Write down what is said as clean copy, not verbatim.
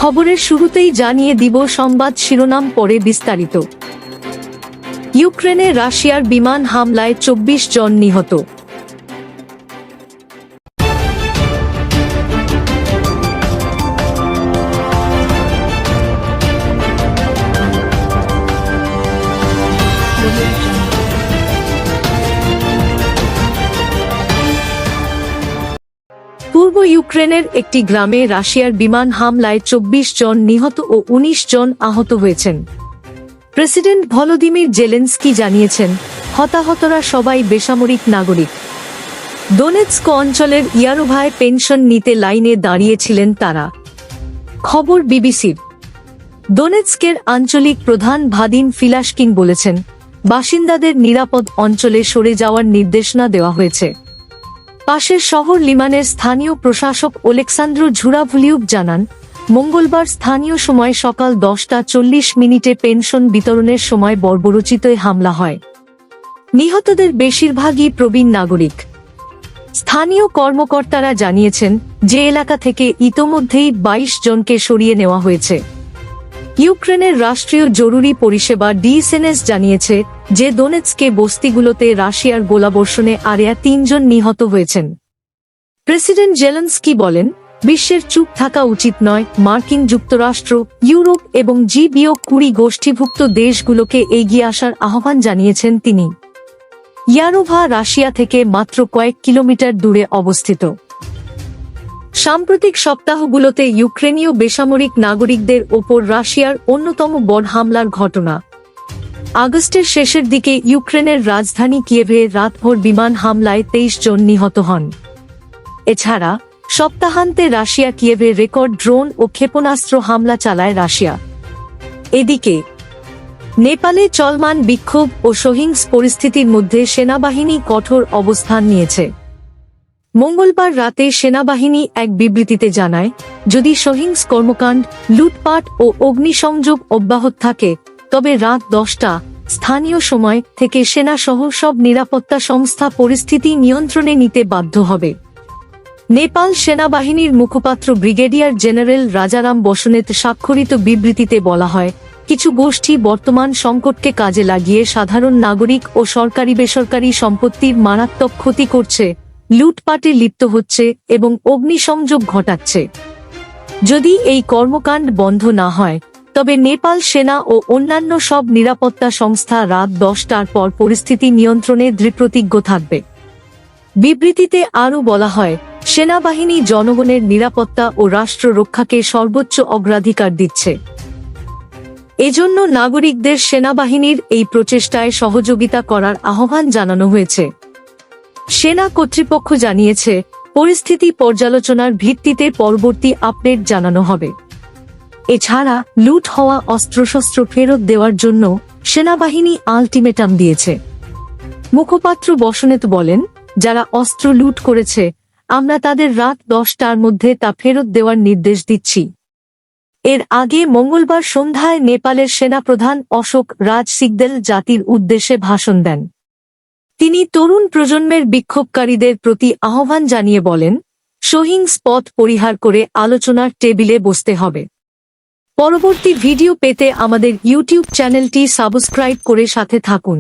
খবরের শুরুতেই জানিয়ে দিব সংবাদ শিরোনাম, পরে বিস্তারিত। ইউক্রেনে রাশিয়ার বিমান হামলায় ২৪ জন নিহত। পূর্ব ইউক্রেনের একটি গ্রামে রাশিয়ার বিমান হামলায় ২৪ জন নিহত ও ১৯ জন আহত হয়েছেন। প্রেসিডেন্ট ভলোদিমির জেলেনস্কি জানিয়েছেন, হতাহতরা সবাই বেসামরিক নাগরিক। দোনেৎস্ক অঞ্চলের ইয়ারোভায় পেনশন নিতে লাইনে দাঁড়িয়েছিলেন তারা। খবর বিবিসির। দোনেৎস্কের আঞ্চলিক প্রধান ভাদিম ফিলাশকিন বলেছেন, বাসিন্দাদের নিরাপদ অঞ্চলে সরে যাওয়ার নির্দেশনা দেওয়া হয়েছে। পাশের শহর লিমানের স্থানীয় প্রশাসক ওলেক্সান্দ্র ঝুরাভুলিউক জানান, মঙ্গলবার স্থানীয় সময় সকাল 10:40 পেনশন বিতরণের সময় বর্বরোচিত হামলা হয়। নিহতদের বেশিরভাগই প্রবীণ নাগরিক। স্থানীয় কর্মকর্তারা জানিয়েছেন যে এলাকা থেকে ইতোমধ্যেই ২২ জনকে সরিয়ে নেওয়া হয়েছে। ইউক্রেনের রাষ্ট্রীয় জরুরি পরিষেবা ডিএসএনএস জানিয়েছে যে দোনেৎস্কে বস্তিগুলোতে রাশিয়ার গোলাবর্ষণে আরও ৩ জন নিহত হয়েছেন। প্রেসিডেন্ট জেলেনস্কি বলেন, বিশ্বের চুপ থাকা উচিত নয়। মার্কিন যুক্তরাষ্ট্র, ইউরোপ এবং জি-20 গোষ্ঠীভুক্ত দেশগুলোকে এগিয়ে আসার আহ্বান জানিয়েছেন তিনি। ইয়ারোভা রাশিয়া থেকে মাত্র কয়েক কিলোমিটার দূরে অবস্থিত। সাম্প্রতিক সপ্তাহগুলোতে ইউক্রেনীয় বেসামরিক নাগরিকদের ওপর রাশিয়ার অন্যতম বড় হামলার ঘটনা। আগস্টের শেষের দিকে ইউক্রেনের রাজধানী কিয়েভে রাতভর বিমান হামলায় ২৩ জন নিহত হন। এছাড়া সপ্তাহান্তে রাশিয়া কিয়েভে রেকর্ড ড্রোন ও ক্ষেপণাস্ত্র হামলা চালায় রাশিয়া। এদিকে নেপালে চলমান বিক্ষোভ ও সহিংস পরিস্থিতির মধ্যে সেনাবাহিনী কঠোর অবস্থান নিয়েছে। মঙ্গলবার রাতে সেনাবাহিনী এক বিবৃতিতে জানায়, যদি সহিংস কর্মকাণ্ড, লুটপাট ও অগ্নিসংযোগ অব্যাহত থাকে তবে রাত 10টা স্থানীয় সময় থেকে সেনাসহ সব নিরাপত্তা সংস্থা পরিস্থিতি নিয়ন্ত্রণে নিতে বাধ্য হবে। নেপাল সেনাবাহিনীর মুখপাত্র ব্রিগেডিয়ার জেনারেল রাজারাম বসনেত স্বাক্ষরিত বিবৃতিতে বলা হয়, কিছু গোষ্ঠী বর্তমান সংকটকে কাজে লাগিয়ে সাধারণ নাগরিক ও সরকারি বেসরকারি সম্পত্তির মারাত্মক ক্ষতি করছে, লুটপাটে লিপ্ত হচ্ছে এবং অগ্নিসংযোগ ঘটাচ্ছে। যদি এই কর্মকাণ্ড বন্ধ না হয় তবে নেপাল সেনা ও অন্যান্য সব নিরাপত্তা সংস্থা রাত 10টার পর পরিস্থিতি নিয়ন্ত্রণে দৃঢ়প্রতিজ্ঞ থাকবে। বিবৃতিতে আরও বলা হয়, সেনাবাহিনী জনগণের নিরাপত্তা ও রাষ্ট্র রক্ষাকে সর্বোচ্চ অগ্রাধিকার দিচ্ছে। এজন্য নাগরিকদের সেনাবাহিনীর এই প্রচেষ্টায় সহযোগিতা করার আহ্বান জানানো হয়েছে। সেনা কর্তৃপক্ষ জানিয়েছে, পরিস্থিতি পর্যালোচনার ভিত্তিতে পরবর্তী আপডেট জানানো হবে। এছাড়া লুট হওয়া অস্ত্রশস্ত্র ফেরত দেওয়ার জন্য সেনাবাহিনী আলটিমেটাম দিয়েছে। মুখপাত্র বসনেত বলেন, যারা অস্ত্র লুট করেছে আমরা তাদের রাত 10টার মধ্যে তা ফেরত দেওয়ার নির্দেশ দিচ্ছি। এর আগে মঙ্গলবার সন্ধ্যায় নেপালের সেনাপ্রধান অশোক রাজ সিগদেল জাতির উদ্দেশ্যে ভাষণ দেন। তিনি তরুণ প্রজন্মের বিক্ষোভকারীদের প্রতি আহ্বান জানিয়ে বলেন, সহিংস পথ পরিহার করে আলোচনার টেবিলে বসতে হবে। পরবর্তী ভিডিও পেতে আমাদের ইউটিউব চ্যানেলটি সাবস্ক্রাইব করে সাথে থাকুন।